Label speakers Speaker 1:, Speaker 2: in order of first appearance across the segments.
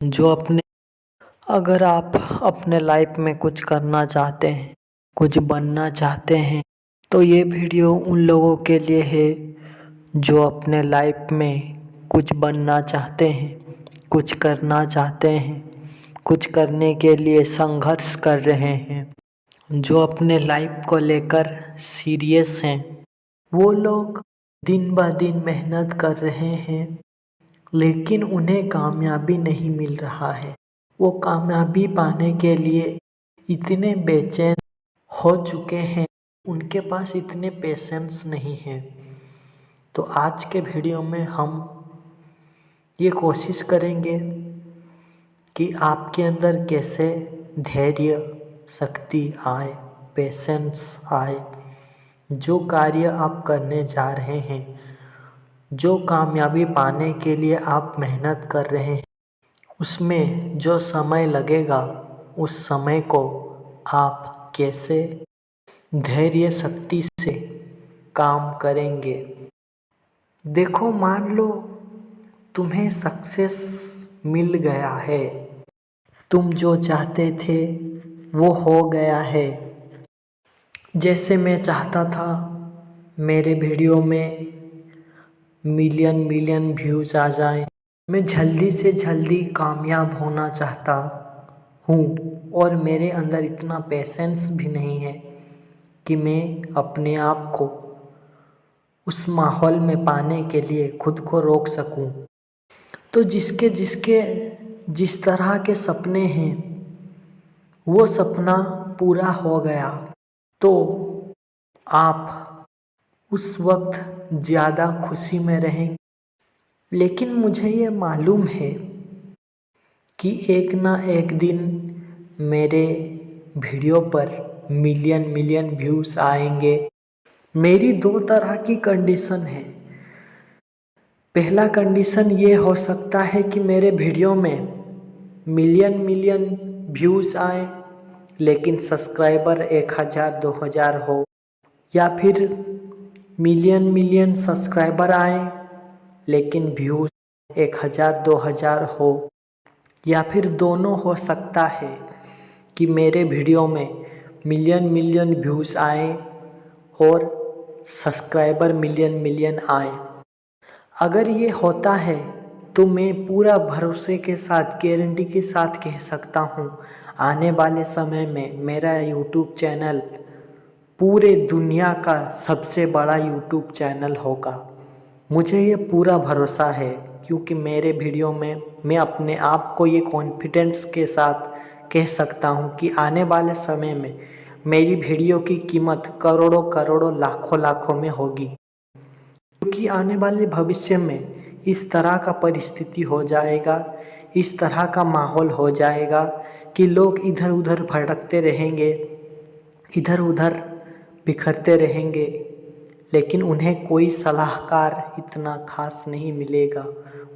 Speaker 1: जो अपने अगर आप अपने लाइफ में कुछ करना चाहते हैं, कुछ बनना चाहते हैं, तो ये वीडियो उन लोगों के लिए है जो अपने लाइफ में कुछ बनना चाहते हैं, कुछ करना चाहते हैं, कुछ करने के लिए संघर्ष कर रहे हैं, जो अपने लाइफ को लेकर सीरियस हैं। वो लोग दिन ब दिन मेहनत कर रहे हैं, लेकिन उन्हें कामयाबी नहीं मिल रहा है। वो कामयाबी पाने के लिए इतने बेचैन हो चुके हैं, उनके पास इतने पेशेंस नहीं है। तो आज के वीडियो में हम ये कोशिश करेंगे कि आपके अंदर कैसे धैर्य शक्ति आए, पेशेंस आए। जो कार्य आप करने जा रहे हैं, जो कामयाबी पाने के लिए आप मेहनत कर रहे हैं, उसमें जो समय लगेगा उस समय को आप कैसे धैर्य शक्ति से काम करेंगे। देखो, मान लो तुम्हें सक्सेस मिल गया है, तुम जो चाहते थे वो हो गया है। जैसे मैं चाहता था मेरे वीडियो में मिलियन व्यूज़ आ जाएं। मैं जल्दी से जल्दी कामयाब होना चाहता हूँ और मेरे अंदर इतना पेशेंस भी नहीं है कि मैं अपने आप को उस माहौल में पाने के लिए खुद को रोक सकूँ। तो जिसके जिसके जिस तरह के सपने हैं, वो सपना पूरा हो गया तो आप उस वक्त ज़्यादा खुशी में रहें। लेकिन मुझे ये मालूम है कि एक ना एक दिन मेरे वीडियो पर मिलियन व्यूज़ आएंगे। मेरी दो तरह की कंडीशन है। पहला कंडीशन ये हो सकता है कि मेरे वीडियो में मिलियन व्यूज़ आए, लेकिन सब्सक्राइबर 1000 2000 हो, या फिर मिलियन सब्सक्राइबर आए लेकिन व्यूज़ 1000 2000 हो, या फिर दोनों हो सकता है कि मेरे वीडियो में मिलियन व्यूज़ आए और सब्सक्राइबर मिलियन आए। अगर ये होता है तो मैं पूरा भरोसे के साथ, गारंटी के साथ कह सकता हूँ, आने वाले समय में मेरा यूट्यूब चैनल पूरे दुनिया का सबसे बड़ा यूट्यूब चैनल होगा। मुझे ये पूरा भरोसा है, क्योंकि मेरे वीडियो में मैं अपने आप को ये कॉन्फिडेंस के साथ कह सकता हूँ कि आने वाले समय में मेरी वीडियो की कीमत करोड़ों लाखों में होगी। क्योंकि आने वाले भविष्य में इस तरह का परिस्थिति हो जाएगा, इस तरह का माहौल हो जाएगा कि लोग इधर उधर भटकते रहेंगे, इधर उधर बिखरते रहेंगे, लेकिन उन्हें कोई सलाहकार इतना खास नहीं मिलेगा,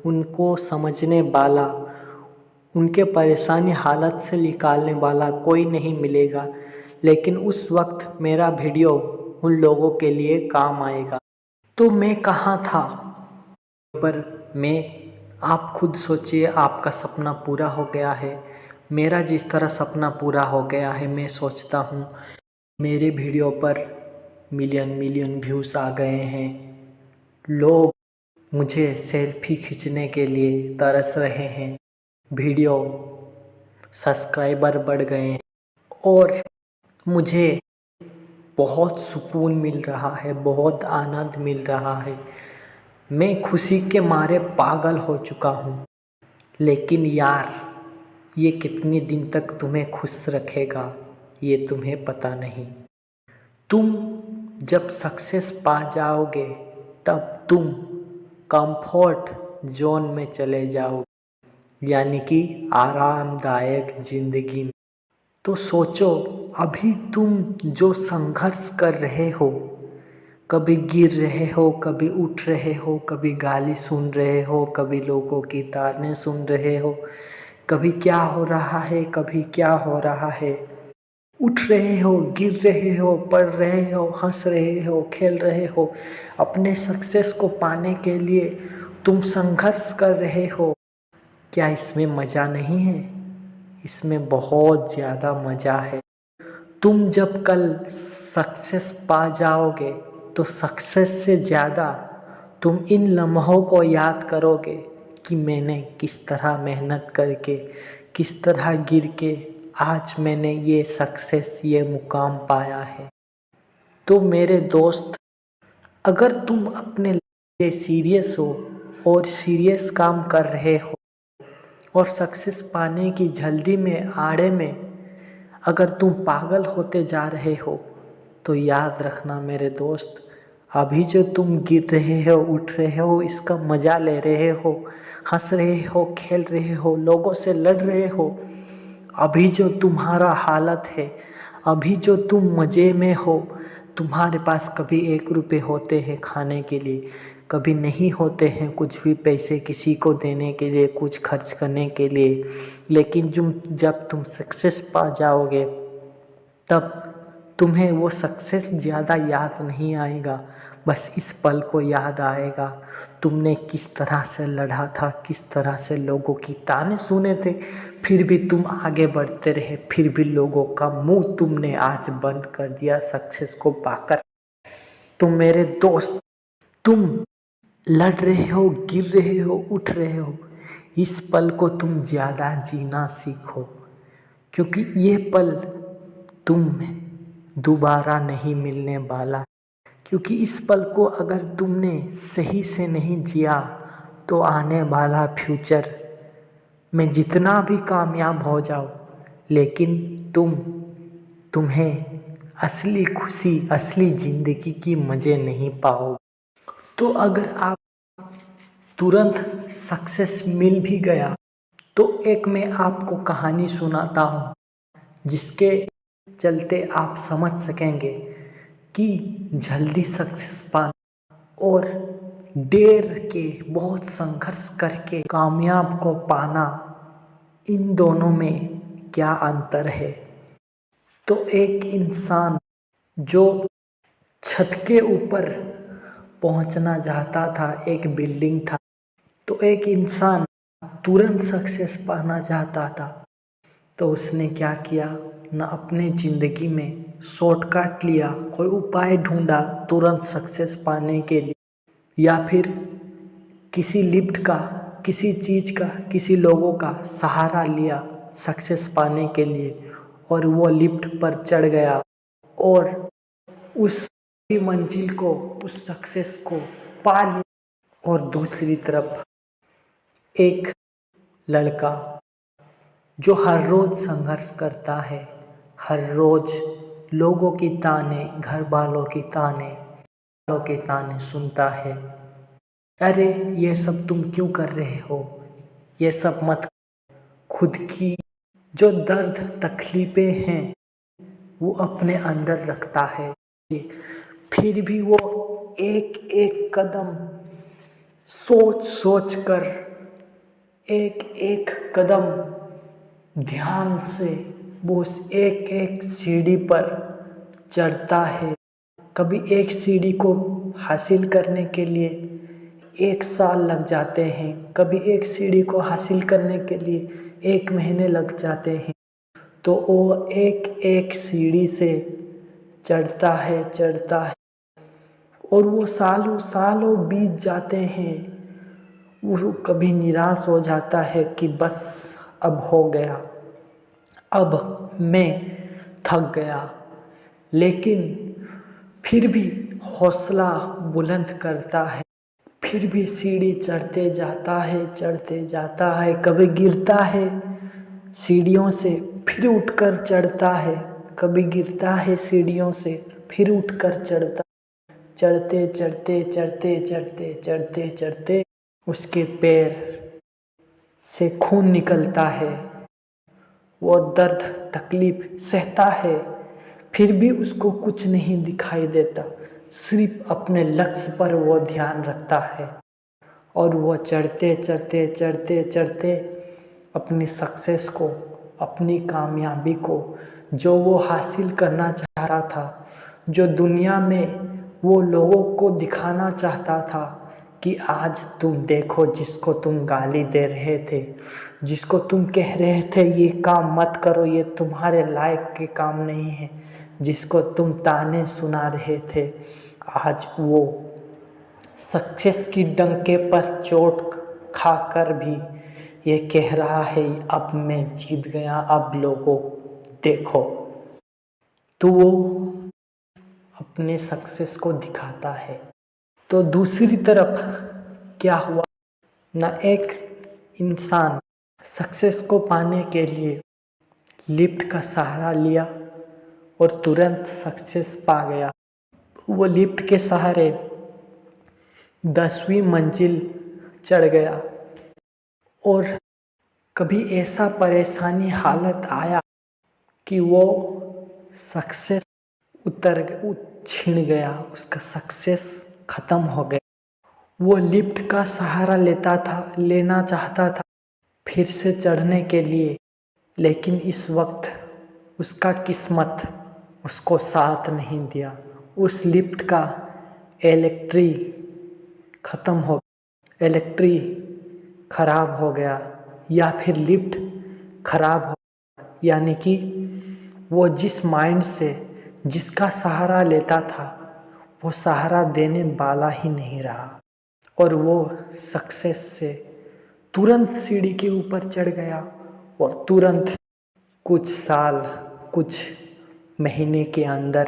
Speaker 1: उनको समझने वाला, उनके परेशानी हालत से निकालने वाला कोई नहीं मिलेगा। लेकिन उस वक्त मेरा वीडियो उन लोगों के लिए काम आएगा। तो मैं कहाँ था, पर आप खुद सोचिए, आपका सपना पूरा हो गया है, मेरा जिस तरह सपना पूरा हो गया है। मैं सोचता हूँ मेरे वीडियो पर मिलियन व्यूज़ आ गए हैं, लोग मुझे सेल्फी खींचने के लिए तरस रहे हैं, वीडियो सब्सक्राइबर बढ़ गए हैं और मुझे बहुत सुकून मिल रहा है, बहुत आनंद मिल रहा है। मैं खुशी के मारे पागल हो चुका हूँ। लेकिन यार, ये कितने दिन तक तुम्हें खुश रखेगा ये तुम्हें पता नहीं। तुम जब सक्सेस पा जाओगे तब तुम कंफर्ट जोन में चले जाओगे, यानी कि आरामदायक जिंदगी में। तो सोचो, अभी तुम जो संघर्ष कर रहे हो, कभी गिर रहे हो, कभी उठ रहे हो, कभी गाली सुन रहे हो, कभी लोगों की ताने सुन रहे हो, कभी क्या हो रहा है, कभी क्या हो रहा है, उठ रहे हो, गिर रहे हो, पढ़ रहे हो, हंस रहे हो, खेल रहे हो, अपने सक्सेस को पाने के लिए तुम संघर्ष कर रहे हो। क्या इसमें मज़ा नहीं है? इसमें बहुत ज़्यादा मज़ा है। तुम जब कल सक्सेस पा जाओगे तो सक्सेस से ज़्यादा तुम इन लम्हों को याद करोगे कि मैंने किस तरह मेहनत करके, किस तरह गिर के आज मैंने ये सक्सेस, ये मुकाम पाया है। तो मेरे दोस्त, अगर तुम अपने लिए सीरियस हो और सीरियस काम कर रहे हो और सक्सेस पाने की जल्दी में, आड़े में अगर तुम पागल होते जा रहे हो, तो याद रखना मेरे दोस्त, अभी जो तुम गिर रहे हो, उठ रहे हो, इसका मज़ा ले रहे हो, हंस रहे हो, खेल रहे हो, लोगों से लड़ रहे हो, अभी जो तुम्हारा हालत है, अभी जो तुम मज़े में हो, तुम्हारे पास कभी 1 रुपये होते हैं खाने के लिए, कभी नहीं होते हैं कुछ भी पैसे किसी को देने के लिए, कुछ खर्च करने के लिए। लेकिन जब तुम सक्सेस पा जाओगे तब तुम्हें वो सक्सेस ज़्यादा याद नहीं आएगा, बस इस पल को याद आएगा। तुमने किस तरह से लड़ा था, किस तरह से लोगों की ताने सुने थे, फिर भी तुम आगे बढ़ते रहे, फिर भी लोगों का मुंह तुमने आज बंद कर दिया सक्सेस को पाकर। तो मेरे दोस्त, तुम लड़ रहे हो, गिर रहे हो, उठ रहे हो, इस पल को तुम ज़्यादा जीना सीखो, क्योंकि ये पल तुम दोबारा नहीं मिलने वाला। क्योंकि इस पल को अगर तुमने सही से नहीं जिया तो आने वाला फ्यूचर में जितना भी कामयाब हो जाओ, लेकिन तुम्हें असली खुशी, असली ज़िंदगी की मज़े नहीं पाओगे। तो अगर आप तुरंत सक्सेस मिल भी गया तो एक मैं आपको कहानी सुनाता हूँ, जिसके चलते आप समझ सकेंगे कि जल्दी सक्सेस पाना और देर के बहुत संघर्ष करके कामयाब को पाना, इन दोनों में क्या अंतर है। तो एक इंसान जो छत के ऊपर पहुंचना चाहता था, एक बिल्डिंग था, तो एक इंसान तुरंत सक्सेस पाना चाहता था, तो उसने क्या किया, न अपने ज़िंदगी में शॉर्टकट लिया, कोई उपाय ढूंढा तुरंत सक्सेस पाने के लिए, या फिर किसी लिफ्ट का, किसी चीज़ का, किसी लोगों का सहारा लिया सक्सेस पाने के लिए, और वो लिफ्ट पर चढ़ गया और उस मंजिल को, उस सक्सेस को पा लिया। और दूसरी तरफ एक लड़का जो हर रोज़ संघर्ष करता है, हर रोज़ लोगों की ताने, घर वालों की ताने सुनता है, अरे ये सब तुम क्यों कर रहे हो, ये सब मत। खुद की जो दर्द तकलीफ़ें हैं वो अपने अंदर रखता है, फिर भी वो एक एक कदम सोच कर, एक एक कदम ध्यान से वो उस एक एक सीढ़ी पर चढ़ता है। कभी एक सीढ़ी को हासिल करने के लिए 1 साल लग जाते हैं, कभी एक सीढ़ी को हासिल करने के लिए 1 महीने लग जाते हैं। तो वो एक एक सीढ़ी से चढ़ता है और वो सालों सालों बीत जाते हैं। वो कभी निराश हो जाता है कि बस अब हो गया, अब मैं थक गया, लेकिन फिर भी हौसला बुलंद करता है, फिर भी सीढ़ी चढ़ते जाता है, कभी गिरता है सीढ़ियों से, फिर उठकर चढ़ता है, कभी गिरता है सीढ़ियों से, फिर उठकर चढ़ते उसके पैर से खून निकलता है, वो दर्द तकलीफ सहता है, फिर भी उसको कुछ नहीं दिखाई देता, सिर्फ अपने लक्ष्य पर वो ध्यान रखता है और वो चढ़ते अपनी सक्सेस को, अपनी कामयाबी को, जो वो हासिल करना चाह रहा था, जो दुनिया में वो लोगों को दिखाना चाहता था कि आज तुम देखो, जिसको तुम गाली दे रहे थे, जिसको तुम कह रहे थे ये काम मत करो, ये तुम्हारे लायक के काम नहीं है, जिसको तुम ताने सुना रहे थे, आज वो सक्सेस की डंके पर चोट खाकर भी ये कह रहा है अब मैं जीत गया, अब लोगों देखो। तो वो अपने सक्सेस को दिखाता है। तो दूसरी तरफ क्या हुआ ना, एक इंसान सक्सेस को पाने के लिए लिफ्ट का सहारा लिया और तुरंत सक्सेस पा गया। वो लिफ्ट के सहारे 10वीं मंजिल चढ़ गया और कभी ऐसा परेशानी हालत आया कि वो सक्सेस छिन गया, उसका सक्सेस खत्म हो गया। वो लिफ्ट का सहारा लेना चाहता था फिर से चढ़ने के लिए, लेकिन इस वक्त उसका किस्मत उसको साथ नहीं दिया। उस लिफ्ट का इलेक्ट्री खराब हो गया या फिर लिफ्ट खराब हो, यानी कि वो जिस माइंड से जिसका सहारा लेता था वो सहारा देने वाला ही नहीं रहा और वो सक्सेस से तुरंत सीढ़ी के ऊपर चढ़ गया और तुरंत कुछ साल कुछ महीने के अंदर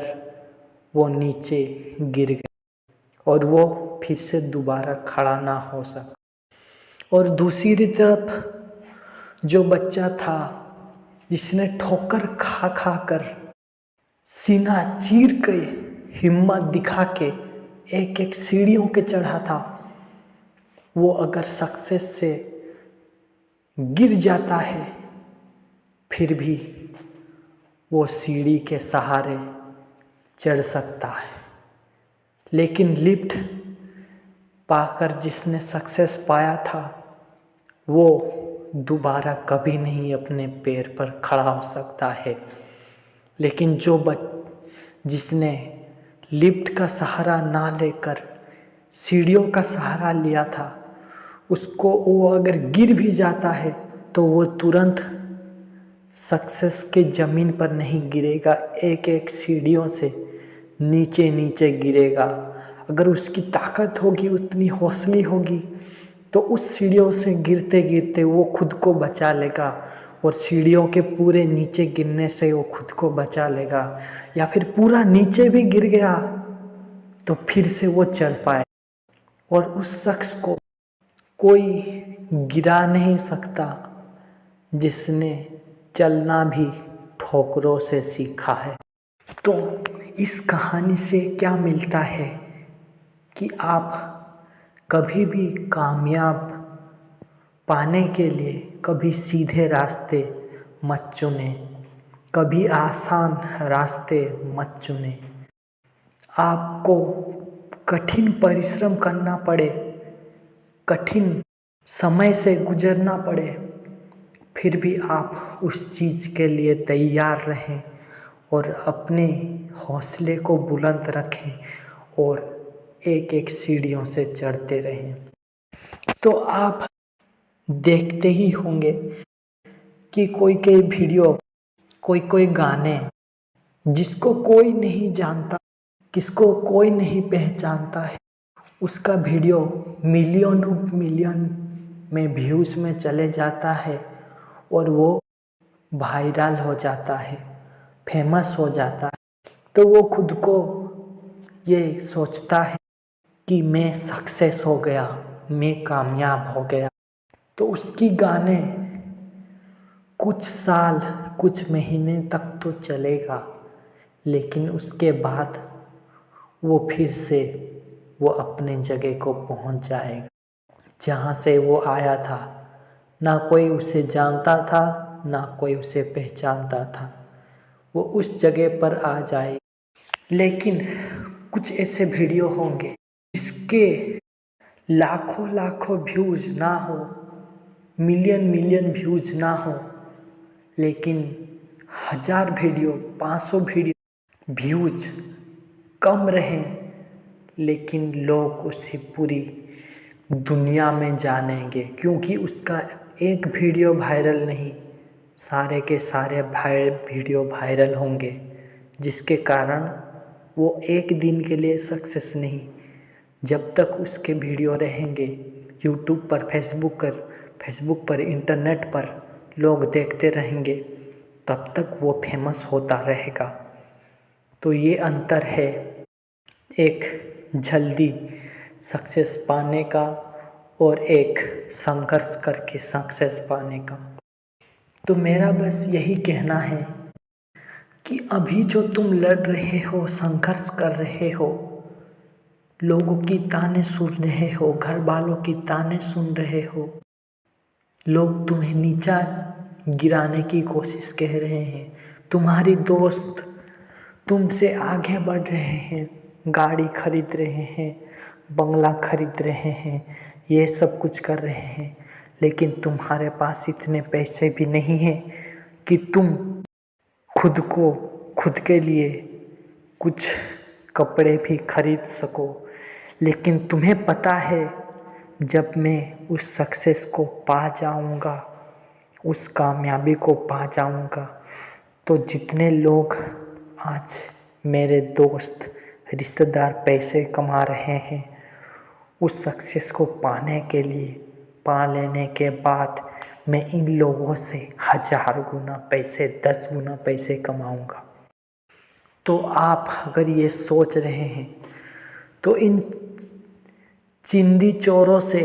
Speaker 1: वो नीचे गिर गया और वो फिर से दोबारा खड़ा ना हो सका। और दूसरी तरफ जो बच्चा था जिसने ठोकर खा खा कर सीना चीर के हिम्मत दिखा के एक एक सीढ़ियों के चढ़ा था, वो अगर सक्सेस से गिर जाता है फिर भी वो सीढ़ी के सहारे चढ़ सकता है। लेकिन लिफ्ट पाकर जिसने सक्सेस पाया था वो दोबारा कभी नहीं अपने पैर पर खड़ा हो सकता है। लेकिन जिसने लिफ्ट का सहारा ना लेकर सीढ़ियों का सहारा लिया था, उसको वो अगर गिर भी जाता है तो वो तुरंत सक्सेस के ज़मीन पर नहीं गिरेगा, एक एक सीढ़ियों से नीचे नीचे गिरेगा। अगर उसकी ताकत होगी, उतनी हौसली होगी तो उस सीढ़ियों से गिरते गिरते वो खुद को बचा लेगा और सीढ़ियों के पूरे नीचे गिरने से वो खुद को बचा लेगा, या फिर पूरा नीचे भी गिर गया तो फिर से वो चढ़ पाए। और उस शख्स को कोई गिरा नहीं सकता जिसने चलना भी ठोकरों से सीखा है। तो इस कहानी से क्या मिलता है कि आप कभी भी कामयाब पाने के लिए कभी सीधे रास्ते मत चुने, कभी आसान रास्ते मत चुने। आपको कठिन परिश्रम करना पड़े, कठिन समय से गुजरना पड़े, फिर भी आप उस चीज़ के लिए तैयार रहें और अपने हौसले को बुलंद रखें और एक एक सीढ़ियों से चढ़ते रहें। तो आप देखते ही होंगे कि कोई वीडियो, कोई गाने जिसको कोई नहीं जानता, किसको कोई नहीं पहचानता है, उसका वीडियो मिलियन में व्यूज़ में चले जाता है और वो वायरल हो जाता है, फेमस हो जाता है। तो वो खुद को ये सोचता है कि मैं सक्सेस हो गया, मैं कामयाब हो गया। तो उसकी गाने कुछ साल कुछ महीने तक तो चलेगा, लेकिन उसके बाद वो फिर से वो अपने जगह को पहुंच जाएगा जहाँ से वो आया था। ना कोई उसे जानता था, ना कोई उसे पहचानता था, वो उस जगह पर आ जाए। लेकिन कुछ ऐसे वीडियो होंगे जिसके लाखों व्यूज़ ना हो, मिलियन व्यूज़ ना हो, लेकिन 1000 वीडियो, 500 वीडियो व्यूज़ कम रहें, लेकिन लोग उससे पूरी दुनिया में जानेंगे, क्योंकि उसका एक वीडियो वायरल नहीं, सारे के सारे वीडियो वायरल होंगे, जिसके कारण वो एक दिन के लिए सक्सेस नहीं, जब तक उसके वीडियो रहेंगे यूट्यूब पर, फेसबुक पर, इंटरनेट पर लोग देखते रहेंगे, तब तक वो फेमस होता रहेगा। तो ये अंतर है एक जल्दी सक्सेस पाने का और एक संघर्ष करके सक्सेस पाने का। तो मेरा बस यही कहना है कि अभी जो तुम लड़ रहे हो, संघर्ष कर रहे हो, लोगों की ताने सुन रहे हो, घर वालों की ताने सुन रहे हो, लोग तुम्हें नीचा गिराने की कोशिश कर रहे हैं, तुम्हारी दोस्त तुमसे आगे बढ़ रहे हैं, गाड़ी खरीद रहे हैं, बंगला खरीद रहे हैं, ये सब कुछ कर रहे हैं, लेकिन तुम्हारे पास इतने पैसे भी नहीं हैं कि तुम खुद के लिए कुछ कपड़े भी खरीद सको। लेकिन तुम्हें पता है, जब मैं उस सक्सेस को पा जाऊंगा, उस कामयाबी को पा जाऊंगा, तो जितने लोग आज मेरे दोस्त रिश्तेदार पैसे कमा रहे हैं, उस सक्सेस को पाने के लिए, पा लेने के बाद मैं इन लोगों से 1000 गुना पैसे, 10 गुना पैसे कमाऊंगा। तो आप अगर ये सोच रहे हैं तो इन चिंदी चोरों से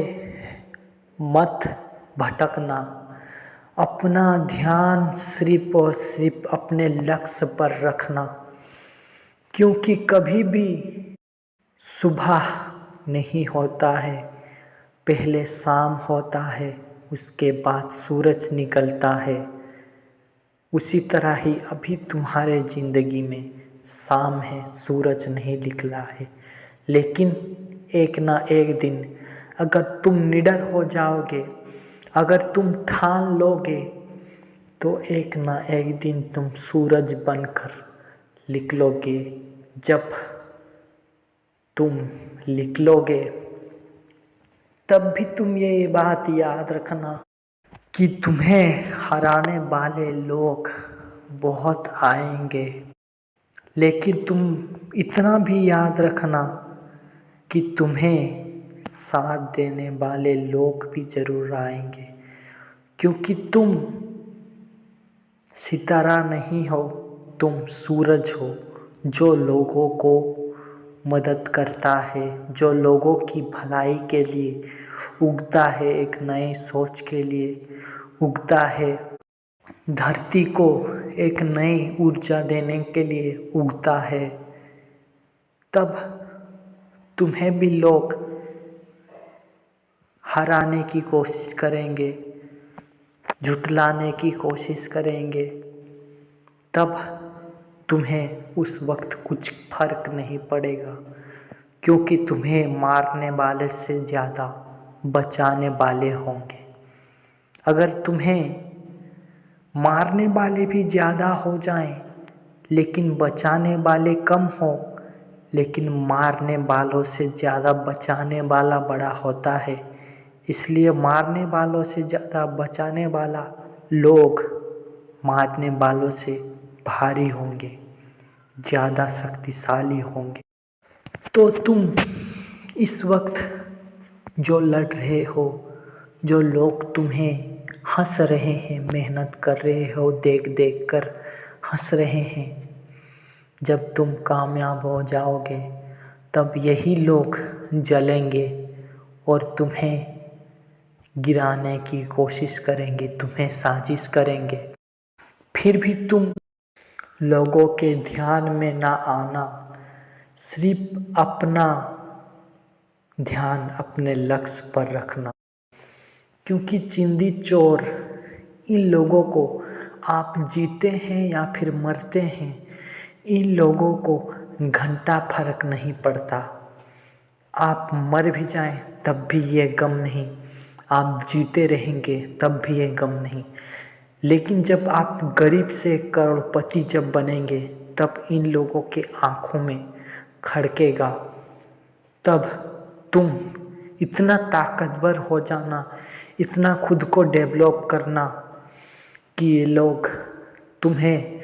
Speaker 1: मत भटकना, अपना ध्यान सिर्फ और सिर्फ अपने लक्ष्य पर रखना, क्योंकि कभी भी सुबह नहीं होता है, पहले शाम होता है, उसके बाद सूरज निकलता है। उसी तरह ही अभी तुम्हारे ज़िंदगी में शाम है, सूरज नहीं निकला है, लेकिन एक ना एक दिन अगर तुम निडर हो जाओगे, अगर तुम ठान लोगे, तो एक ना एक दिन तुम सूरज बनकर निकलोगे। जब तुम निकलोगे तब भी तुम ये बात याद रखना कि तुम्हें हराने वाले लोग बहुत आएंगे, लेकिन तुम इतना भी याद रखना कि तुम्हें साथ देने वाले लोग भी ज़रूर आएंगे, क्योंकि तुम सितारा नहीं हो, तुम सूरज हो, जो लोगों को मदद करता है, जो लोगों की भलाई के लिए उगता है, एक नई सोच के लिए उगता है, धरती को एक नई ऊर्जा देने के लिए उगता है। तब तुम्हें भी लोग हराने की कोशिश करेंगे, झुठलाने की कोशिश करेंगे, तब तुम्हें उस वक्त कुछ फर्क नहीं पड़ेगा, क्योंकि तुम्हें मारने वाले से ज़्यादा बचाने वाले होंगे। अगर तुम्हें मारने वाले भी ज़्यादा हो जाएं, लेकिन बचाने वाले कम हो, लेकिन मारने वालों से ज़्यादा बचाने वाला बड़ा होता है, इसलिए मारने वालों से ज़्यादा बचाने वाला लोग मारने वालों से भारी होंगे, ज़्यादा शक्तिशाली होंगे। तो तुम इस वक्त जो लड़ रहे हो, जो लोग तुम्हें हंस रहे हैं, मेहनत कर रहे हो, देख देख कर हंस रहे हैं, जब तुम कामयाब हो जाओगे तब यही लोग जलेंगे और तुम्हें गिराने की कोशिश करेंगे, तुम्हें साजिश करेंगे। फिर भी तुम लोगों के ध्यान में ना आना, सिर्फ अपना ध्यान अपने लक्ष्य पर रखना, क्योंकि चिंदी चोर इन लोगों को, आप जीते हैं या फिर मरते हैं, इन लोगों को घंटा फर्क नहीं पड़ता। आप मर भी जाएं तब भी ये गम नहीं, आप जीते रहेंगे तब भी ये गम नहीं, लेकिन जब आप गरीब से करोड़पति जब बनेंगे, तब इन लोगों के आँखों में खड़केगा, तब तुम इतना ताकतवर हो जाना, इतना खुद को डेवलप करना कि ये लोग तुम्हें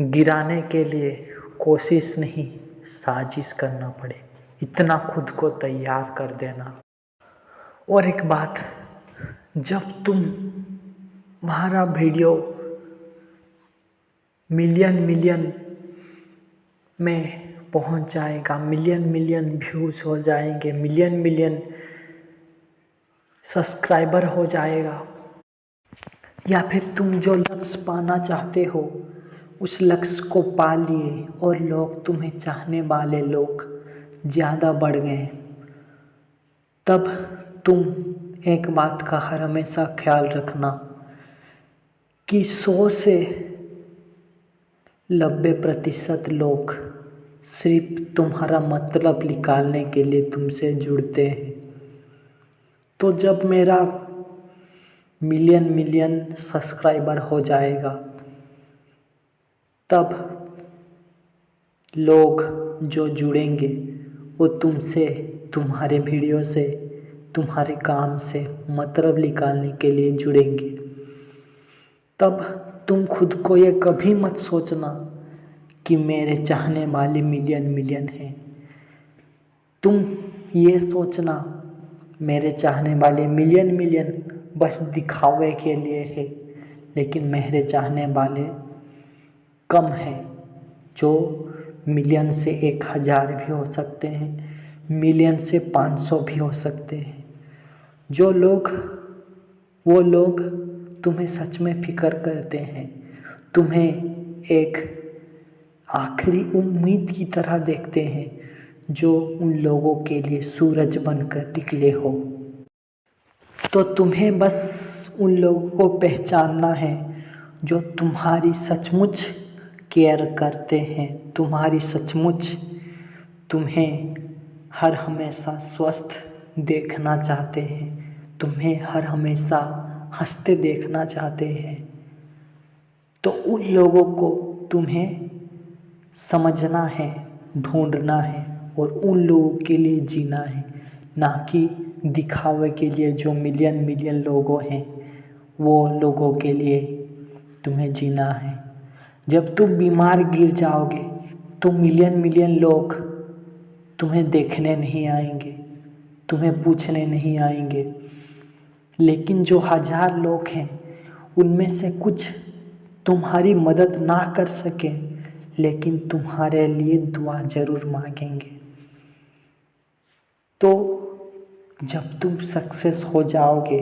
Speaker 1: गिराने के लिए कोशिश नहीं साजिश करना पड़े, इतना खुद को तैयार कर देना। और एक बात, जब तुम्हारा वीडियो मिलियन में पहुंच जाएगा, मिलियन व्यूज़ हो जाएंगे, मिलियन सब्सक्राइबर हो जाएगा, या फिर तुम जो लक्ष्य पाना चाहते हो उस लक्ष्य को पा लिए और लोग तुम्हें चाहने वाले लोग ज़्यादा बढ़ गए, तब तुम एक बात का हर हमेशा ख्याल रखना कि 100 से 90% लोग सिर्फ तुम्हारा मतलब निकालने के लिए तुमसे जुड़ते हैं। तो जब मेरा मिलियन सब्सक्राइबर हो जाएगा, तब लोग जो जुड़ेंगे वो तुमसे, तुम्हारे वीडियो से, तुम्हारे काम से मतलब निकालने के लिए जुड़ेंगे। तब तुम खुद को ये कभी मत सोचना कि मेरे चाहने वाले मिलियन हैं। तुम ये सोचना मेरे चाहने वाले मिलियन बस दिखावे के लिए है, लेकिन मेरे चाहने वाले कम हैं, जो मिलियन से 1000 भी हो सकते हैं, मिलियन से 500 भी हो सकते हैं। वो लोग तुम्हें सच में फिक्र करते हैं, तुम्हें एक आखिरी उम्मीद की तरह देखते हैं, जो उन लोगों के लिए सूरज बनकर निकले हो। तो तुम्हें बस उन लोगों को पहचानना है जो तुम्हारी सचमुच केयर करते हैं, तुम्हारी सचमुच तुम्हें हर हमेशा स्वस्थ देखना चाहते हैं, तुम्हें हर हमेशा हंसते देखना चाहते हैं। तो उन लोगों को तुम्हें समझना है, ढूंढना है और उन लोगों के लिए जीना है, ना कि दिखावे के लिए जो मिलियन लोगों हैं वो लोगों के लिए तुम्हें जीना है। जब तुम बीमार गिर जाओगे तो मिलियन लोग तुम्हें देखने नहीं आएंगे, तुम्हें पूछने नहीं आएंगे, लेकिन जो 1000 लोग हैं उनमें से कुछ तुम्हारी मदद ना कर सके, लेकिन तुम्हारे लिए दुआ ज़रूर मांगेंगे। तो जब तुम सक्सेस हो जाओगे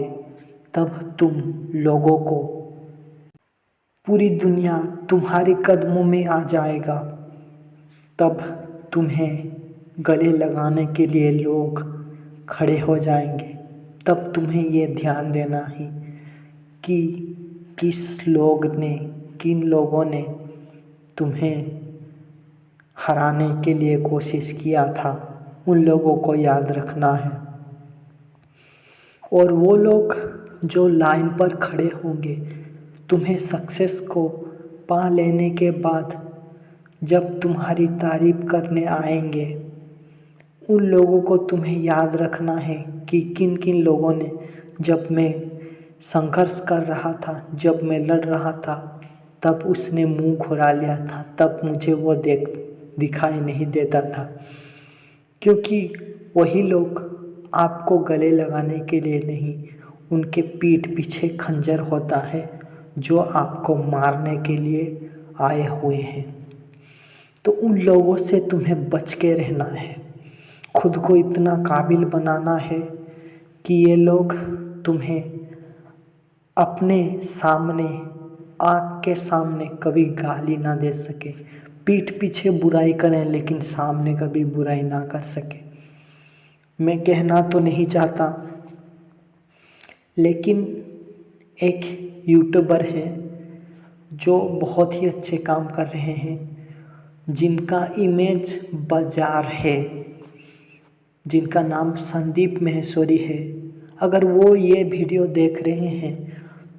Speaker 1: तब तुम लोगों को, पूरी दुनिया तुम्हारे कदमों में आ जाएगा, तब तुम्हें गले लगाने के लिए लोग खड़े हो जाएंगे। तब तुम्हें ये ध्यान देना है कि किन लोगों ने तुम्हें हराने के लिए कोशिश किया था, उन लोगों को याद रखना है। और वो लोग जो लाइन पर खड़े होंगे तुम्हें सक्सेस को पा लेने के बाद, जब तुम्हारी तारीफ करने आएंगे, उन लोगों को तुम्हें याद रखना है कि किन लोगों ने, जब मैं संघर्ष कर रहा था, जब मैं लड़ रहा था, तब उसने मुंह घुरा लिया था, तब मुझे वो दिखाई नहीं देता था। क्योंकि वही लोग आपको गले लगाने के लिए नहीं, उनके पीठ पीछे खंजर होता है जो आपको मारने के लिए आए हुए हैं। तो उन लोगों से तुम्हें बच के रहना है, खुद को इतना काबिल बनाना है कि ये लोग तुम्हें अपने सामने, आँख के सामने कभी गाली ना दे सके, पीठ पीछे बुराई करें लेकिन सामने कभी बुराई ना कर सके। मैं कहना तो नहीं चाहता, लेकिन एक यूट्यूबर है जो बहुत ही अच्छे काम कर रहे हैं, जिनका इमेज बाजार है, जिनका नाम संदीप माहेश्वरी है। अगर वो ये वीडियो देख रहे हैं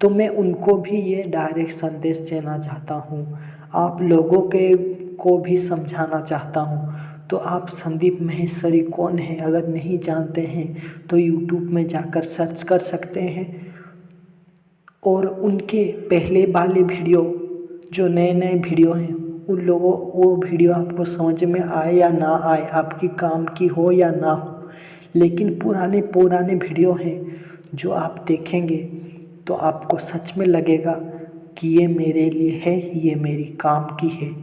Speaker 1: तो मैं उनको भी ये डायरेक्ट संदेश देना चाहता हूँ, आप लोगों को भी समझाना चाहता हूँ। तो आप संदीप माहेश्वरी कौन है अगर नहीं जानते हैं तो यूट्यूब में जाकर सर्च कर सकते हैं और उनके पहले वाले वीडियो जो नए नए वीडियो हैं उन लोगों वो वीडियो आपको समझ में आए या ना आए, आपकी काम की हो या ना हो, लेकिन पुराने पुराने वीडियो हैं जो आप देखेंगे तो आपको सच में लगेगा कि ये मेरे लिए है, ये मेरी काम की है।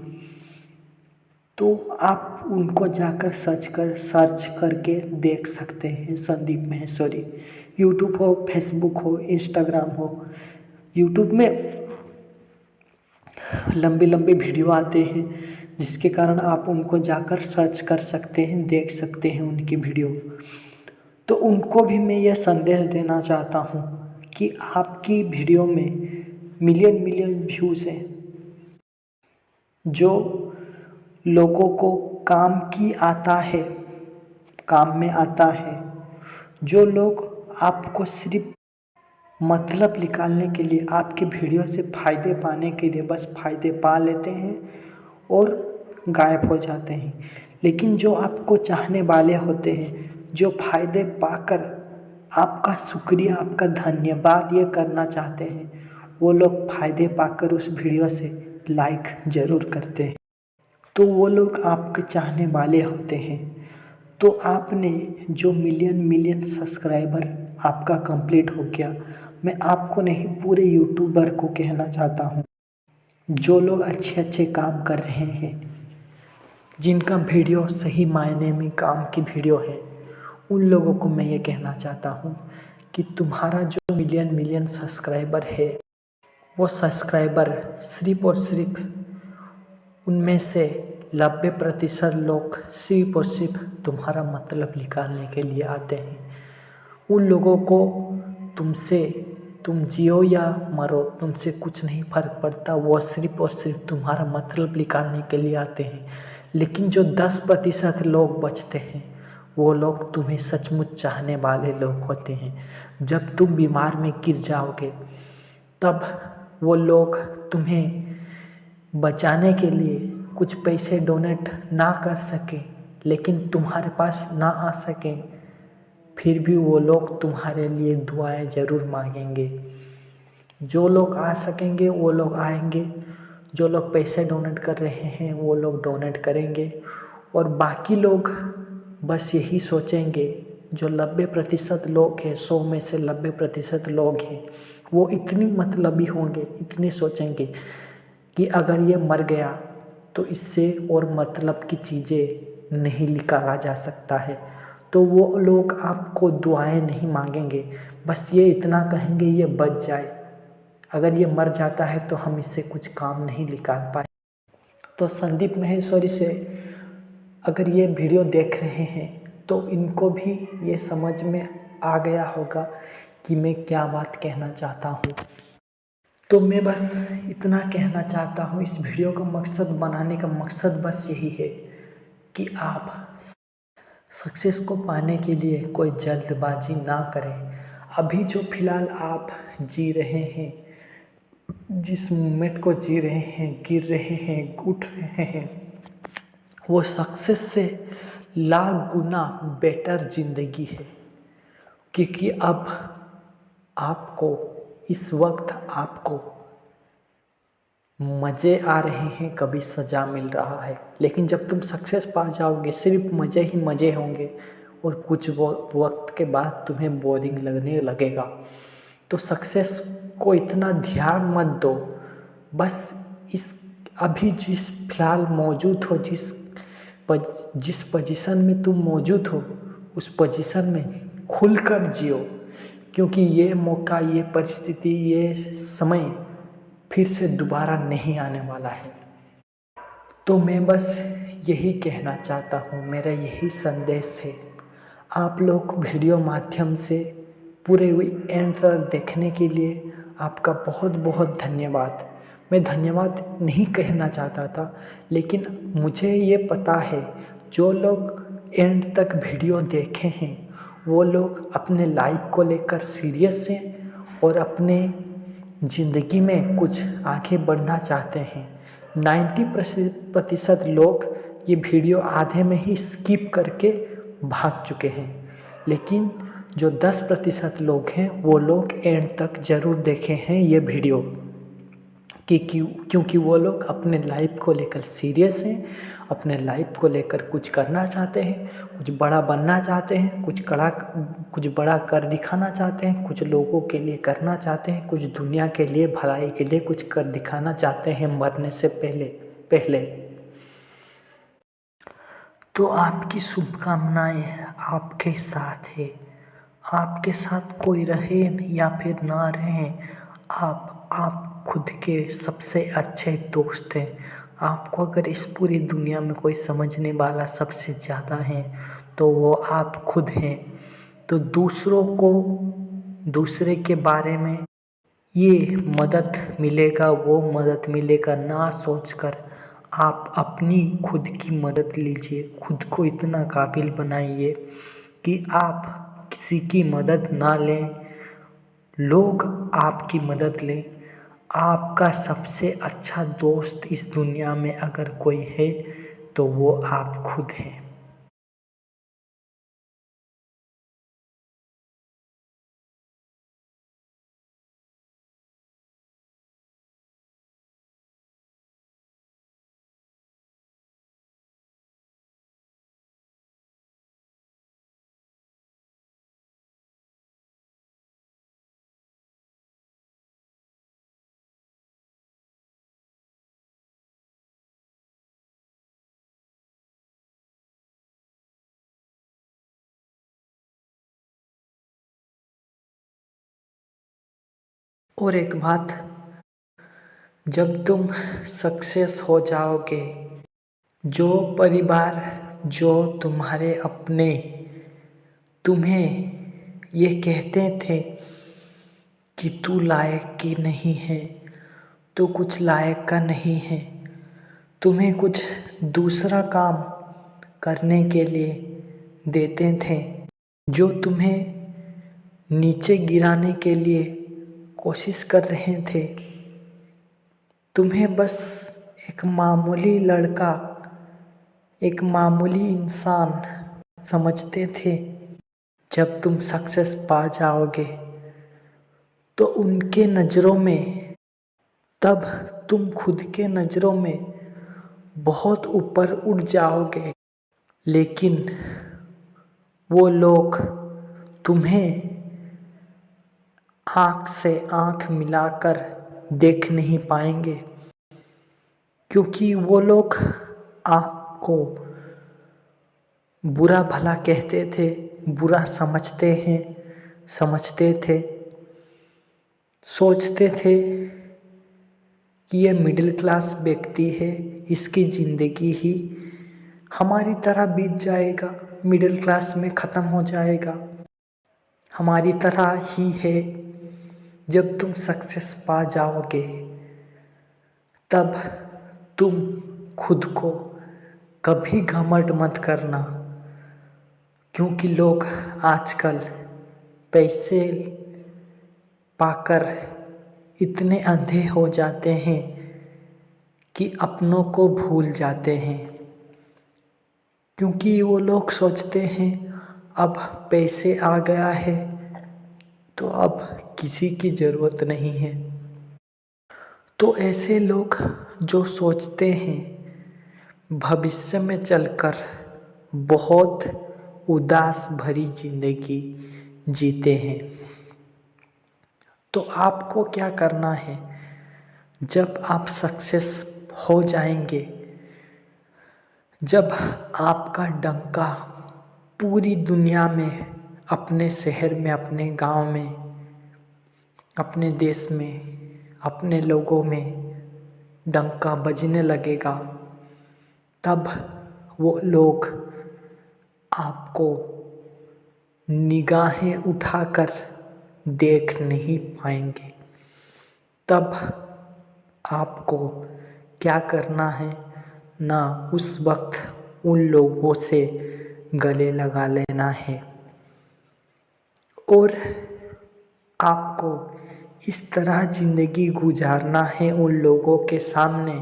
Speaker 1: तो आप उनको जाकर सर्च करके देख सकते हैं संदीप माहेश्वरी। यूट्यूब हो, फेसबुक हो, इंस्टाग्राम हो। यूट्यूब में लंबे लंबे वीडियो आते हैं जिसके कारण आप उनको जाकर सर्च कर सकते हैं, देख सकते हैं उनकी वीडियो। तो उनको भी मैं यह संदेश देना चाहता हूँ कि आपकी वीडियो में मिलियन मिलियन व्यूज़ हैं जो लोगों को काम की आता है, काम में आता है। जो लोग आपको सिर्फ मतलब निकालने के लिए, आपके वीडियो से फ़ायदे पाने के लिए बस फ़ायदे पा लेते हैं और गायब हो जाते हैं, लेकिन जो आपको चाहने वाले होते हैं, जो फ़ायदे पाकर आपका शुक्रिया, आपका धन्यवाद ये करना चाहते हैं, वो लोग फ़ायदे पाकर उस वीडियो से लाइक ज़रूर करते हैं। तो वो लोग आपके चाहने वाले होते हैं। तो आपने जो मिलियन मिलियन सब्सक्राइबर आपका कंप्लीट हो गया, मैं आपको नहीं पूरे यूट्यूबर को कहना चाहता हूँ जो लोग अच्छे अच्छे काम कर रहे हैं, जिनका वीडियो सही मायने में काम की वीडियो है, उन लोगों को मैं ये कहना चाहता हूँ कि तुम्हारा जो मिलियन मिलियन सब्सक्राइबर है वो सब्सक्राइबर सिर्फ और सिर्फ उनमें से 90% लोग सिर्फ और सिर्फ तुम्हारा मतलब निकालने के लिए आते हैं। उन लोगों को तुमसे, तुम जियो या मरो, तुमसे कुछ नहीं फर्क पड़ता, वो सिर्फ और सिर्फ तुम्हारा मतलब निकालने के लिए आते हैं। लेकिन जो 10% लोग बचते हैं वो लोग तुम्हें सचमुच चाहने वाले लोग होते हैं। जब तुम बीमार में गिर जाओगे तब वो लोग तुम्हें बचाने के लिए कुछ पैसे डोनेट ना कर सके, लेकिन तुम्हारे पास ना आ सके, फिर भी वो लोग तुम्हारे लिए दुआएं ज़रूर मांगेंगे। जो लोग आ सकेंगे वो लोग आएंगे, जो लोग पैसे डोनेट कर रहे हैं वो लोग डोनेट करेंगे, और बाकी लोग बस यही सोचेंगे, जो 90% लोग हैं, 100 में से 90% लोग हैं, वो इतनी मतलबी होंगे, इतने सोचेंगे कि अगर ये मर गया तो इससे और मतलब की चीज़ें नहीं निकाला जा सकता है। तो वो लोग आपको दुआएं नहीं मांगेंगे, बस ये इतना कहेंगे ये बच जाए, अगर ये मर जाता है तो हम इससे कुछ काम नहीं निकाल पाए। तो संदीप माहेश्वरी से अगर ये वीडियो देख रहे हैं तो इनको भी ये समझ में आ गया होगा कि मैं क्या बात कहना चाहता हूँ। तो मैं बस इतना कहना चाहता हूँ, इस वीडियो का मकसद बनाने का मकसद बस यही है कि आप सक्सेस को पाने के लिए कोई जल्दबाजी ना करें। अभी जो फ़िलहाल आप जी रहे हैं, जिस मोमेंट को जी रहे हैं, गिर रहे हैं, उठ रहे हैं, वो सक्सेस से लाख गुना बेटर ज़िंदगी है। क्योंकि अब आपको इस वक्त आपको मज़े आ रहे हैं, कभी सज़ा मिल रहा है, लेकिन जब तुम सक्सेस पा जाओगे सिर्फ मज़े ही मज़े होंगे और कुछ वक्त के बाद तुम्हें बोरिंग लगने लगेगा। तो सक्सेस को इतना ध्यान मत दो, बस इस अभी जिस फिलहाल मौजूद हो, जिस पोजीशन में तुम मौजूद हो उस पोजीशन में खुलकर जियो, क्योंकि ये मौका, ये परिस्थिति, ये समय फिर से दोबारा नहीं आने वाला है। तो मैं बस यही कहना चाहता हूँ, मेरा यही संदेश है। आप लोग वीडियो माध्यम से पूरे एंड तक देखने के लिए आपका बहुत बहुत धन्यवाद। मैं धन्यवाद नहीं कहना चाहता था, लेकिन मुझे ये पता है जो लोग एंड तक वीडियो देखे हैं वो लोग अपने लाइफ को लेकर सीरियस हैं और अपने ज़िंदगी में कुछ आगे बढ़ना चाहते हैं। 90% लोग ये वीडियो आधे में ही स्किप करके भाग चुके हैं, लेकिन जो 10% लोग हैं वो लोग एंड तक ज़रूर देखे हैं ये वीडियो क्योंकि वो लोग अपने लाइफ को लेकर सीरियस हैं, अपने लाइफ को लेकर कुछ करना चाहते हैं, कुछ बड़ा बनना चाहते हैं, कुछ बड़ा कर दिखाना चाहते हैं, कुछ लोगों के लिए करना चाहते हैं, कुछ दुनिया के लिए भलाई के लिए कुछ कर दिखाना चाहते हैं मरने से पहले पहले। तो आपकी शुभकामनाएं आपके साथ है। आपके साथ कोई रहे या फिर ना रहे, आप खुद के सबसे अच्छे दोस्त हैं। आपको अगर इस पूरी दुनिया में कोई समझने वाला सबसे ज़्यादा है तो वो आप खुद हैं। तो दूसरों को दूसरे के बारे में ये मदद मिलेगा वो मदद मिलेगा ना सोचकर आप अपनी खुद की मदद लीजिए। खुद को इतना काबिल बनाइए कि आप किसी की मदद ना लें, लोग आपकी मदद लें। आपका सबसे अच्छा दोस्त इस दुनिया में अगर कोई है तो वो आप खुद हैं। और एक बात, जब तुम सक्सेस हो जाओगे, जो परिवार, जो तुम्हारे अपने तुम्हें ये कहते थे कि तू लायक की नहीं है, तू कुछ लायक का नहीं है, तुम्हें कुछ दूसरा काम करने के लिए देते थे, जो तुम्हें नीचे गिराने के लिए कोशिश कर रहे थे, तुम्हें बस एक मामूली लड़का, एक मामूली इंसान समझते थे। जब तुम सक्सेस पा जाओगे तो उनके नज़रों में, तब तुम खुद के नज़रों में बहुत ऊपर उठ जाओगे, लेकिन वो लोग तुम्हें आँख से आँख मिलाकर देख नहीं पाएंगे, क्योंकि वो लोग आपको बुरा भला कहते थे, बुरा समझते थे, सोचते थे कि ये मिडिल क्लास व्यक्ति है, इसकी ज़िंदगी ही हमारी तरह बीत जाएगा, मिडिल क्लास में ख़त्म हो जाएगा, हमारी तरह ही है। जब तुम सक्सेस पा जाओगे तब तुम खुद को कभी घमंड मत करना, क्योंकि लोग आजकल पैसे पाकर इतने अंधे हो जाते हैं कि अपनों को भूल जाते हैं, क्योंकि वो लोग सोचते हैं अब पैसे आ गया है तो अब किसी की ज़रूरत नहीं है। तो ऐसे लोग जो सोचते हैं भविष्य में चलकर बहुत उदास भरी ज़िंदगी जीते हैं। तो आपको क्या करना है, जब आप सक्सेस हो जाएंगे, जब आपका डंका पूरी दुनिया में, अपने शहर में, अपने गांव में, अपने देश में, अपने लोगों में डंका बजने लगेगा, तब वो लोग आपको निगाहें उठाकर देख नहीं पाएंगे। तब आपको क्या करना है ना, उस वक्त उन लोगों से गले लगा लेना है और आपको इस तरह ज़िंदगी गुजारना है उन लोगों के सामने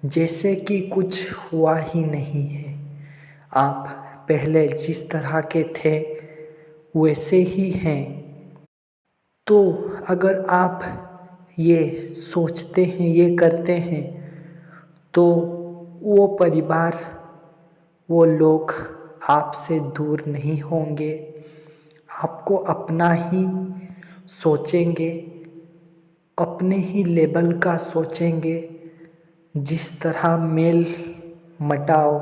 Speaker 1: जैसे कि कुछ हुआ ही नहीं है। आप पहले जिस तरह के थे वैसे ही हैं। तो अगर आप ये सोचते हैं, ये करते हैं, तो वो परिवार, वो लोग आपसे दूर नहीं होंगे। आपको अपना ही सोचेंगे, अपने ही लेवल का सोचेंगे। जिस तरह मेल मटाव,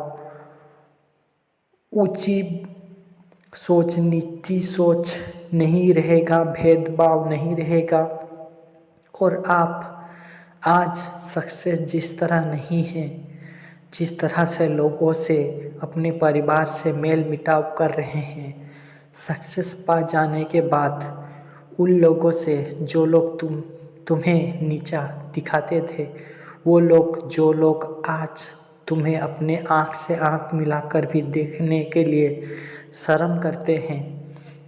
Speaker 1: ऊंची सोच नीची सोच नहीं रहेगा, भेदभाव नहीं रहेगा। और आप आज सक्सेस जिस तरह नहीं है, जिस तरह से लोगों से, अपने परिवार से मेल मिटाव कर रहे हैं, सक्सेस पा जाने के बाद उन लोगों से जो लोग तुम्हें नीचा दिखाते थे, वो लोग जो लोग आज तुम्हें अपने आँख से आँख मिलाकर भी देखने के लिए शर्म करते हैं,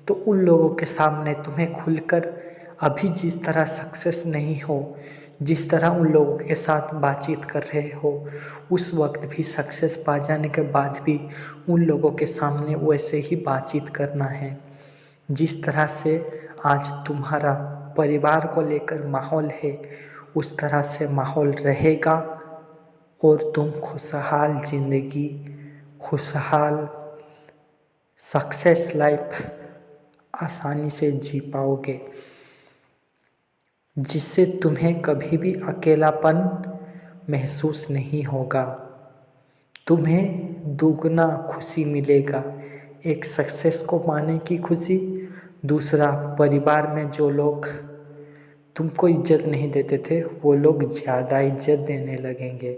Speaker 1: तो उन लोगों के सामने तुम्हें खुलकर अभी जिस तरह सक्सेस नहीं हो, जिस तरह उन लोगों के साथ बातचीत कर रहे हो, उस वक्त भी सक्सेस पा जाने के बाद भी उन लोगों के सामने वैसे ही बातचीत करना है। जिस तरह से आज तुम्हारा परिवार को लेकर माहौल है, उस तरह से माहौल रहेगा और तुम खुशहाल ज़िंदगी, खुशहाल सक्सेस लाइफ आसानी से जी पाओगे, जिससे तुम्हें कभी भी अकेलापन महसूस नहीं होगा। तुम्हें दुगना खुशी मिलेगा, एक सक्सेस को पाने की खुशी, दूसरा परिवार में जो लोग तुमको इज्जत नहीं देते थे वो लोग ज़्यादा इज्जत देने लगेंगे।